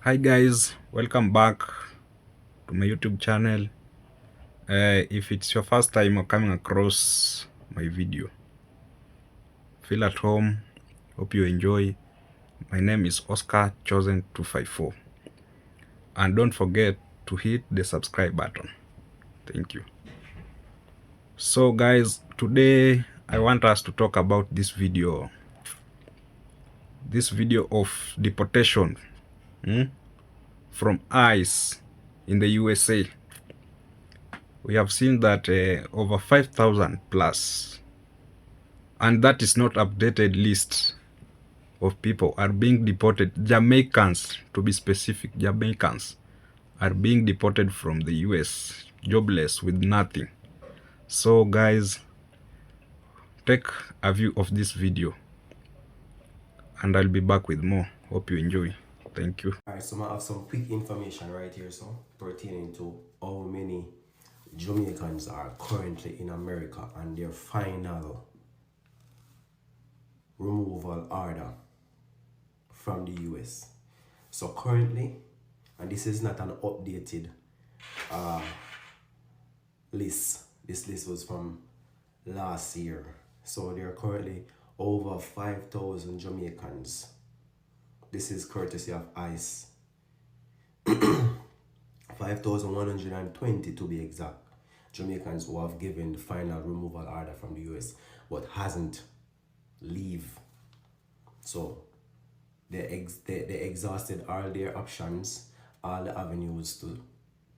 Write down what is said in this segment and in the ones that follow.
Hi guys, welcome back to my YouTube channel. If it's your first time or coming across my video, feel at home. Hope you enjoy. My name is Oscar Chosen 254, and don't forget to hit the subscribe button. Thank you. So guys, today I want us to talk about this video of deportation from ICE in the USA. We have seen that over 5,000 plus, and that is not updated list of people are being deported. Jamaicans, to be specific, Jamaicans are being deported from the US, jobless with nothing. So guys, take a view of this video and I'll be back with more. Hope you enjoy. Thank you. Alright, so I have some quick information right here, so pertaining to how many Jamaicans are currently in America and their final removal order from the US. So currently, and this is not an updated list. This list was from last year. So there are currently over 5,000 Jamaicans. This is courtesy of ICE. 5,120 to be exact, Jamaicans who have given the final removal order from the US but hasn't leave. So they exhausted all their options, all the avenues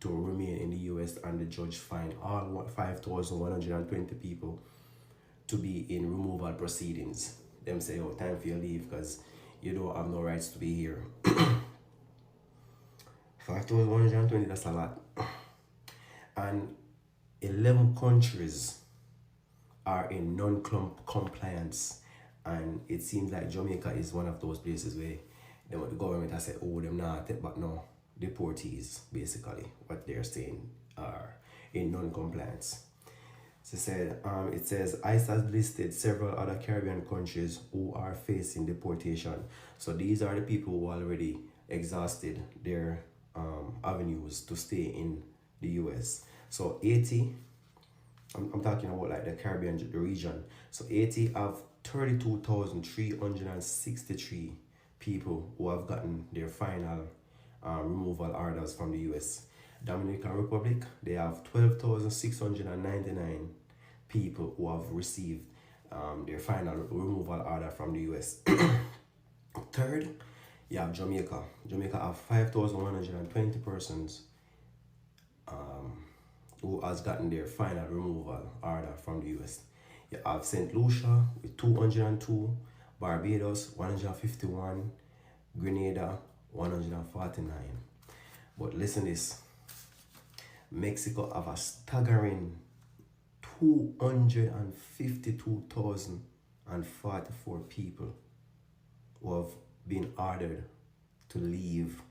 to remain in the US, and the judge fined all 5,120 people to be in removal proceedings. Them say, oh, time for your leave because you don't have no rights to be here. 5,120, that's a lot. And 11 countries are in non-compliance, and it seems like Jamaica is one of those places where the government has said, oh, them not, but no, deportees, basically, what they're saying are in non-compliance. So it says ICE has listed several other Caribbean countries who are facing deportation. So these are the people who already exhausted their avenues to stay in the US. So 80, I'm talking about like the Caribbean region. So 80 have 32,363 people who have gotten their final removal orders from the US. Dominican Republic, they have 12,699 people who have received their final removal order from the US. Third, you have Jamaica. Jamaica have 5,120 persons who has gotten their final removal order from the US. You have St. Lucia with 202, Barbados 151, Grenada 149. But listen this, Mexico have a staggering 252,044 people who have been ordered to leave.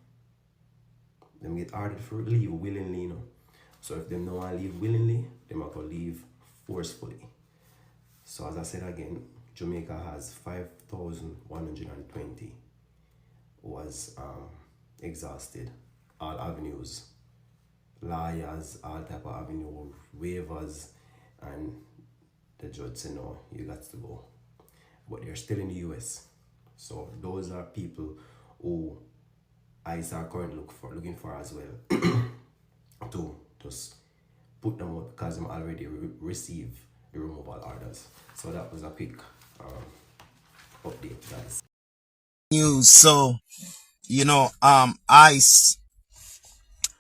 Them get ordered for leave willingly, you know. So if them don't want to leave willingly, they might go leave forcefully. So as I said again, Jamaica has 5,120 was exhausted all avenues, lawyers, all type of avenue, waivers, and the judge said no, you got to go. But they're still in the US. So those are people who ICE are currently looking for as well to just put them up because they already receive the removal orders. So that was a quick update, guys. News. So, ICE,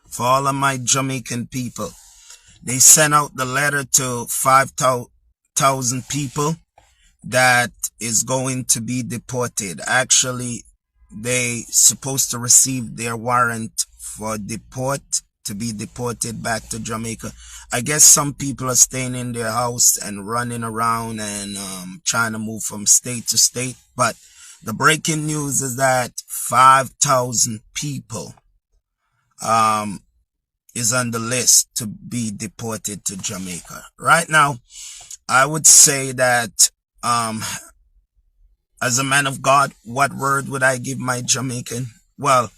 for all of my Jamaican people, they sent out the letter to 5,000 people that is going to be deported. Actually, they supposed to receive their warrant for to be deported back to Jamaica. I guess some people are staying in their house and running around and trying to move from state to state. But the breaking news is that 5,000 people is on the list to be deported to Jamaica. Right now, I would say that as a man of God, what word would I give my Jamaican? Well,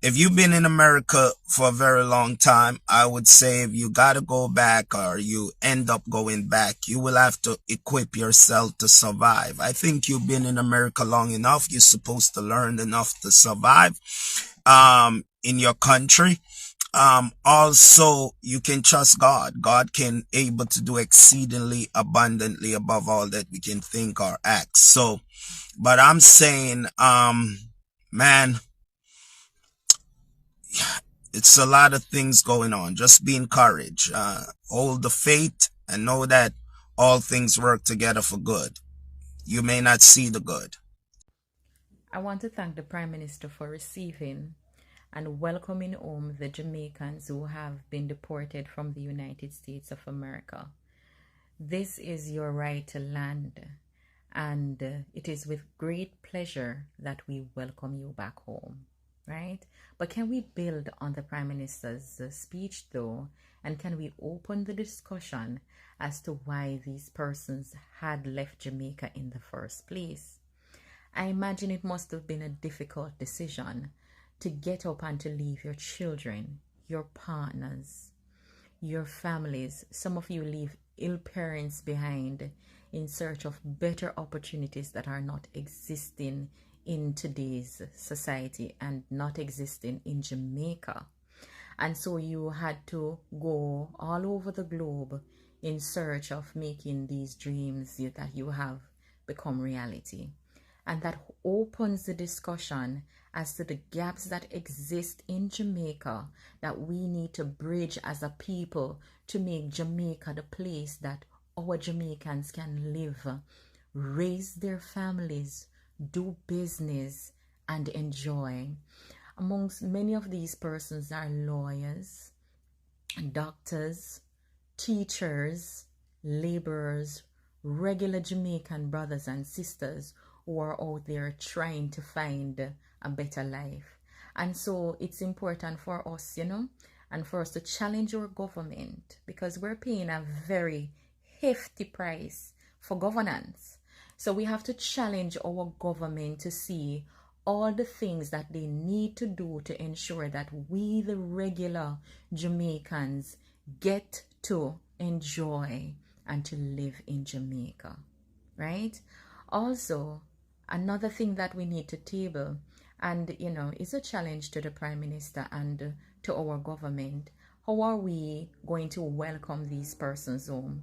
If you've been in America for a very long time, I would say if you gotta go back or you end up going back, you will have to equip yourself to survive. I think you've been in America long enough. You're supposed to learn enough to survive in your country. Also, you can trust God. God can able to do exceedingly abundantly above all that we can think or act. So, but I'm saying, man, it's a lot of things going on. Just be encouraged. Hold the faith and know that all things work together for good. You may not see the good. I want to thank the Prime Minister for receiving and welcoming home the Jamaicans who have been deported from the United States of America. This is your right to land, and it is with great pleasure that we welcome you back home, right? But can we build on the Prime Minister's speech though, and can we open the discussion as to why these persons had left Jamaica in the first place? I imagine it must have been a difficult decision to get up and to leave your children, your partners, your families. Some of you leave ill parents behind in search of better opportunities that are not existing in today's society and not existing in Jamaica. And so you had to go all over the globe in search of making these dreams that you have become reality. And that opens the discussion as to the gaps that exist in Jamaica that we need to bridge as a people to make Jamaica the place that our Jamaicans can live, raise their families, do business, and enjoy. Amongst many of these persons are lawyers, doctors, teachers, laborers, regular Jamaican brothers and sisters who are out there trying to find a better life. And so it's important for us, and for us to challenge our government, because we're paying a very hefty price for governance. So we have to challenge our government to see all the things that they need to do to ensure that we, the regular Jamaicans, get to enjoy and to live in Jamaica, right? Also, another thing that we need to table, and is a challenge to the Prime Minister and to our government. How are we going to welcome these persons home?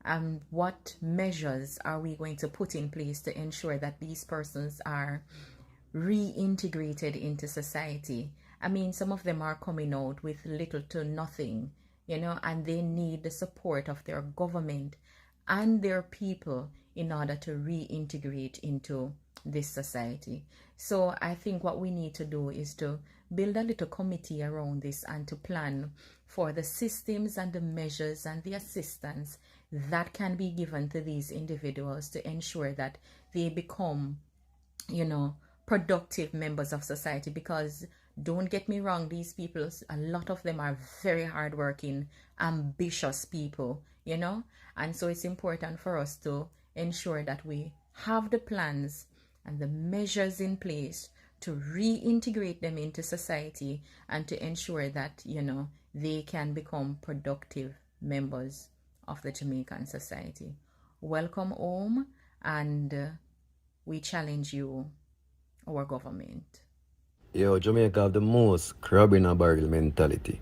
And what measures are we going to put in place to ensure that these persons are reintegrated into society? I mean, some of them are coming out with little to nothing, and they need the support of their government and their people in order to reintegrate into this society. So I think what we need to do is to build a little committee around this and to plan for the systems and the measures and the assistance that can be given to these individuals to ensure that they become, productive members of society. Because don't get me wrong, these people, a lot of them are very hardworking, ambitious people, and so it's important for us to ensure that we have the plans and the measures in place to reintegrate them into society and to ensure that, they can become productive members of the Jamaican society. Welcome home, and we challenge you, our government. Yo, Jamaica have the most crab in a barrel mentality.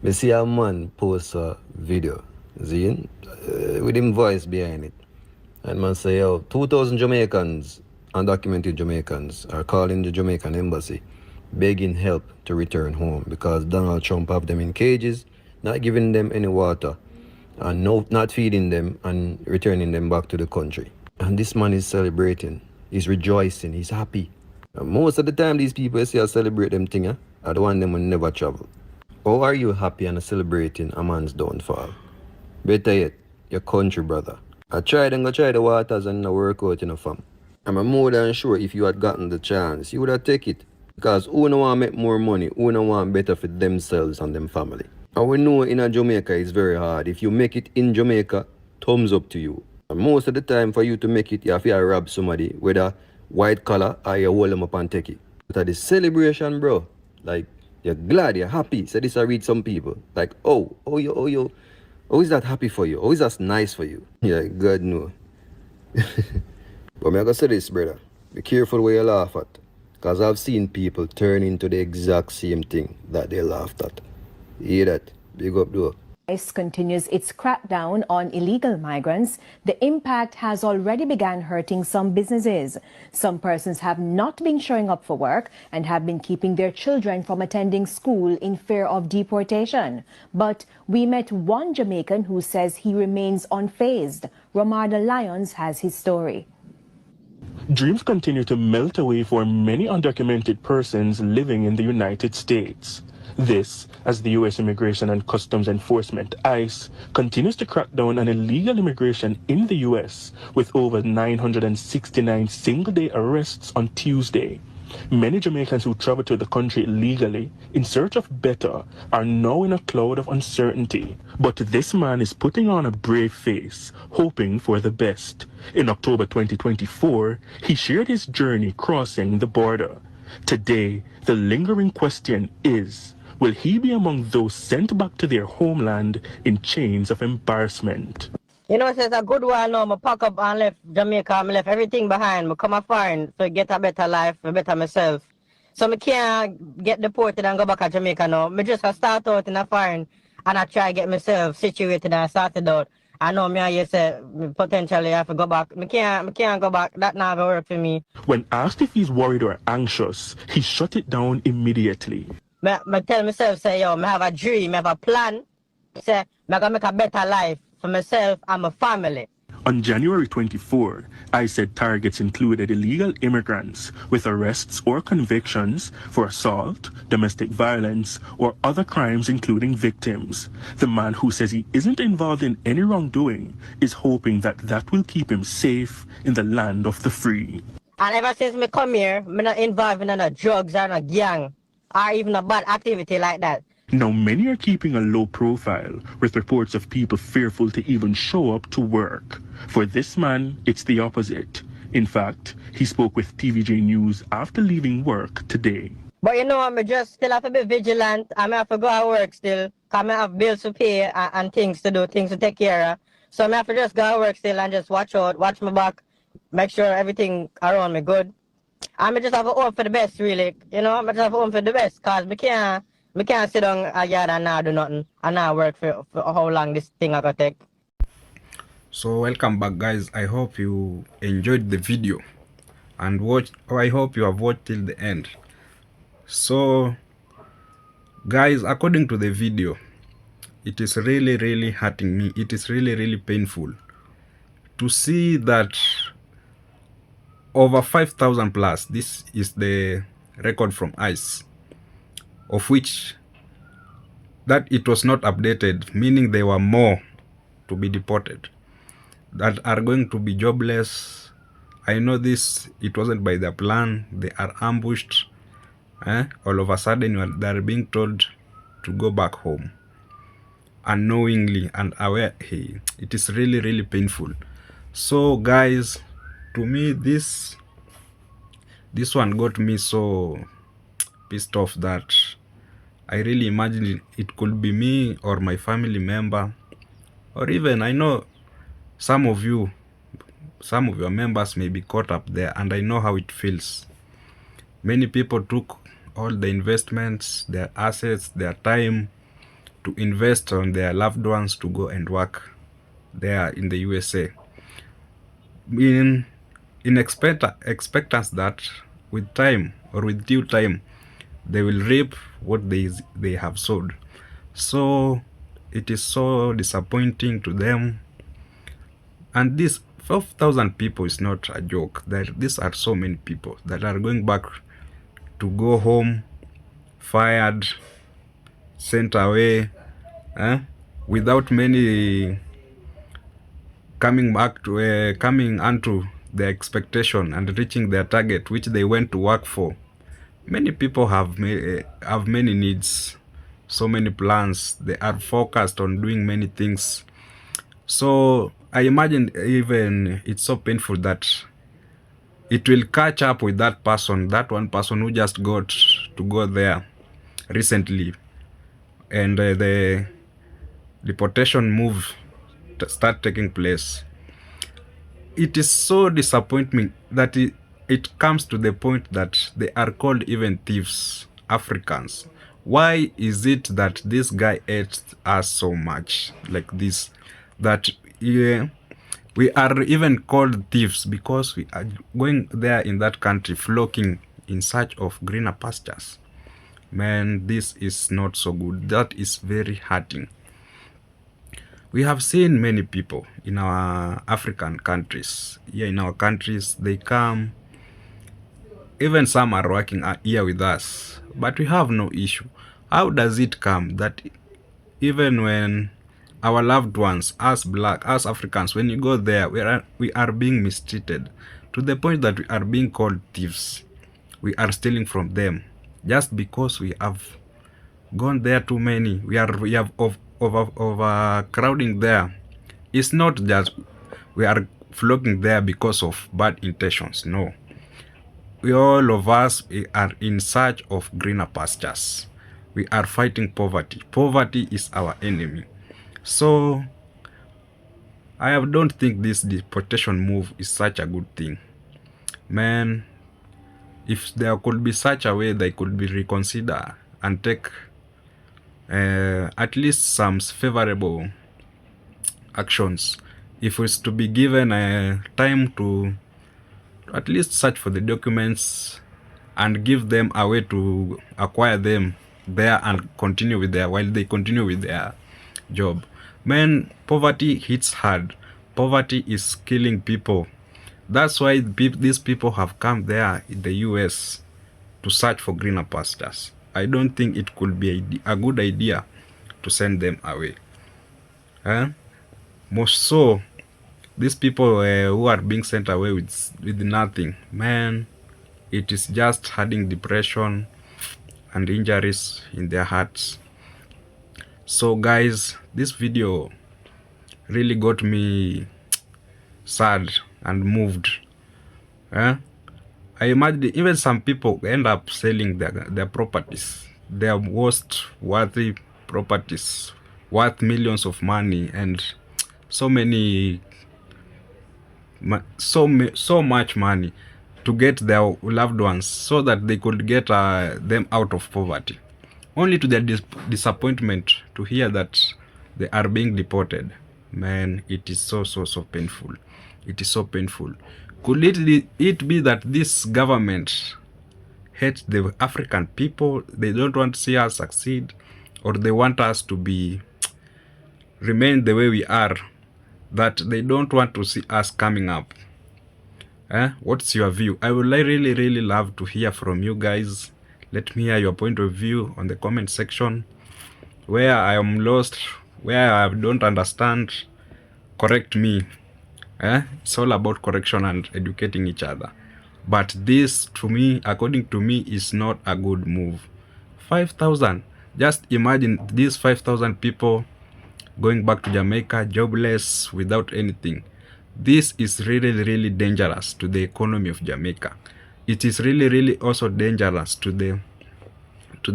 Me see a man post a video, with him voice behind it. And man say, yo, 2,000 Jamaicans, undocumented Jamaicans, are calling the Jamaican embassy, begging help to return home because Donald Trump have them in cages, not giving them any water, and not feeding them and returning them back to the country. And this man is celebrating. He's rejoicing. He's happy. And most of the time, these people say I celebrate them thing, are the one them will never travel. How are you happy and celebrating a man's downfall? Better yet, your country, brother. I tried and go try the waters and not work out, fam. I'm more than sure if you had gotten the chance, you would have taken it. Because who no want make more money, who no want better for themselves and them family. And we know in Jamaica it's very hard. If you make it in Jamaica, thumbs up to you. And most of the time for you to make it, you have to rob somebody, whether white collar or you hold them up and take it. But at the celebration, bro, like You're glad, you're happy. So this I read some people. Like, oh, is that happy for you? Oh, is that nice for you? Yeah, God no. But me I gotta say this, brother. Be careful where you laugh at. Cause I've seen people turn into the exact same thing that they laughed at. You hear that? Big up though. ICE continues its crackdown on illegal migrants, the impact has already begun hurting some businesses. Some persons have not been showing up for work and have been keeping their children from attending school in fear of deportation. But we met one Jamaican who says he remains unfazed. Romarda Lyons has his story. Dreams continue to melt away for many undocumented persons living in the United States. This, as the U.S. Immigration and Customs Enforcement, ICE, continues to crack down on illegal immigration in the U.S. with over 969 single-day arrests on Tuesday. Many Jamaicans who travel to the country illegally in search of better are now in a cloud of uncertainty. But this man is putting on a brave face, hoping for the best. In October 2024, he shared his journey crossing the border. Today, the lingering question is, will he be among those sent back to their homeland in chains of embarrassment? You know, it's a good while now. I pack up and left Jamaica. I left everything behind. I come a foreign to get a better life, a better myself. So I can't get deported and go back to Jamaica now. I just start out in a foreign and I try to get myself situated and started out. I know me I say potentially I have to go back. I can't go back. That not gonna work for me. When asked if he's worried or anxious, he shut it down immediately. I tell myself, say, yo, I have a dream, I have a plan. Say, I'm gonna make a better life for myself and my family. On January 24, I said targets included illegal immigrants with arrests or convictions for assault, domestic violence, or other crimes including victims. The man who says he isn't involved in any wrongdoing is hoping that that will keep him safe in the land of the free. And ever since me come here, I'm not involved in no drugs or no gang or even a bad activity like that. Now, many are keeping a low profile, with reports of people fearful to even show up to work. For this man, it's the opposite. In fact, he spoke with TVJ News after leaving work today. But you know, I just still have to be vigilant. I have to go to work still, because I have bills to pay and things to do, things to take care of. So I have to just go to work still and just watch out, watch my back, make sure everything around me good. I just have to hope for the best, really. You know, I just have to hope for the best, because I can't sit down a yard and not do nothing and not work for how long this thing I got take. So welcome back, guys. I hope you enjoyed the video and I hope you have watched till the end. So guys, according to the video, it is really hurting me. It is really painful to see that over 5,000 plus, this is the record from ICE, of which that it was not updated, meaning there were more to be deported that are going to be jobless. I know this, it wasn't by their plan. They are ambushed. All of a sudden they're being told to go back home unknowingly and aware. Hey, it is really painful. So guys, to me this one got me so pissed off that I really imagine it could be me or my family member, or even I know some of your members may be caught up there, and I know how it feels. Many people took all the investments, their assets, their time to invest on their loved ones to go and work there in the USA. In expectance that with time or with due time they will reap what they have sowed. So it is so disappointing to them. And this 12,000 people is not a joke. These are so many people that are going back to go home, fired, sent away, without many coming unto their expectation and reaching their target, which they went to work for. Many people have many needs, so many plans. They are focused on doing many things. So I imagine even it's so painful that it will catch up with that one person who just got to go there recently, and the deportation move start taking place. It is so disappointing that it comes to the point that they are called even thieves, Africans. Why is it that this guy hates us so much like this? That we are even called thieves because we are going there in that country, flocking in search of greener pastures. Man, this is not so good. That is very hurting. We have seen many people in our African countries. Here in our countries, they come, even some are working here with us, but we have no issue. How does it come that even when our loved ones, us black, us Africans, when you go there, we are being mistreated to the point that we are being called thieves? We are stealing from them just because we have gone there too many. We have overcrowding there. It's not just we are flocking there because of bad intentions. No, we all of us we are in search of greener pastures. We are fighting poverty. Poverty is our enemy. So don't think this deportation move is such a good thing. Man, if there could be such a way they could be reconsider and take at least some favorable actions. If it's to be given time to at least search for the documents and give them a way to acquire them there and continue with their while they continue with their job. Man, poverty hits hard. Poverty is killing people. That's why these people have come there in the US to search for greener pastures. I don't think it could be a good idea to send them away. Most so, these people who are being sent away with nothing, man, it is just adding depression and injuries in their hearts. So guys, this video really got me sad and moved. I imagine even some people end up selling their properties, their most worthy properties, worth millions of money, and so much money to get their loved ones so that they could get them out of poverty, only to their disappointment to hear that they are being deported. Man, it is so painful. It is so painful. Could it be that this government hates the African people? They don't want to see us succeed, or they want us to remain the way we are, that they don't want to see us coming up? What's your view? I would really love to hear from you guys. Let me hear your point of view on the comment section. Where I am lost, where I don't understand, correct me. It's all about correction and educating each other. But this, to me, according to me, is not a good move. 5,000. Just imagine these 5,000 people going back to Jamaica jobless without anything. This is really dangerous to the economy of Jamaica. It is really also dangerous to the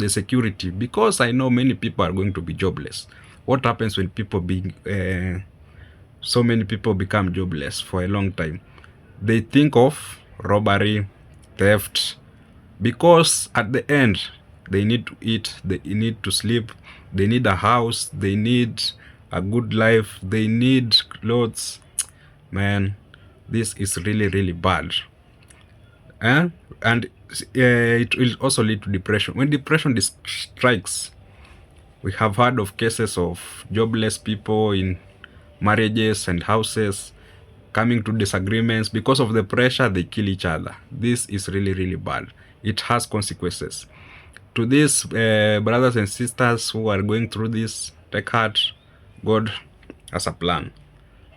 security, because I know many people are going to be jobless. What happens when so many people become jobless for a long time? They think of robbery, theft, because at the end they need to eat, they need to sleep, they need a house, they need a good life, they need clothes. Man, this is really bad. And it will also lead to depression. When depression strikes, we have heard of cases of jobless people in marriages and houses coming to disagreements. Because of the pressure, they kill each other. This is really bad. It has consequences. To these brothers and sisters who are going through this, take heart. God has a plan.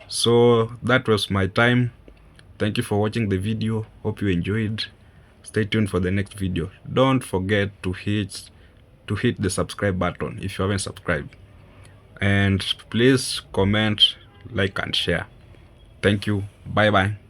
So that was my time. Thank you for watching the video. Hope you enjoyed. Stay tuned for the next video. Don't forget to hit the subscribe button if you haven't subscribed. And please comment, like and share. Thank you. Bye bye.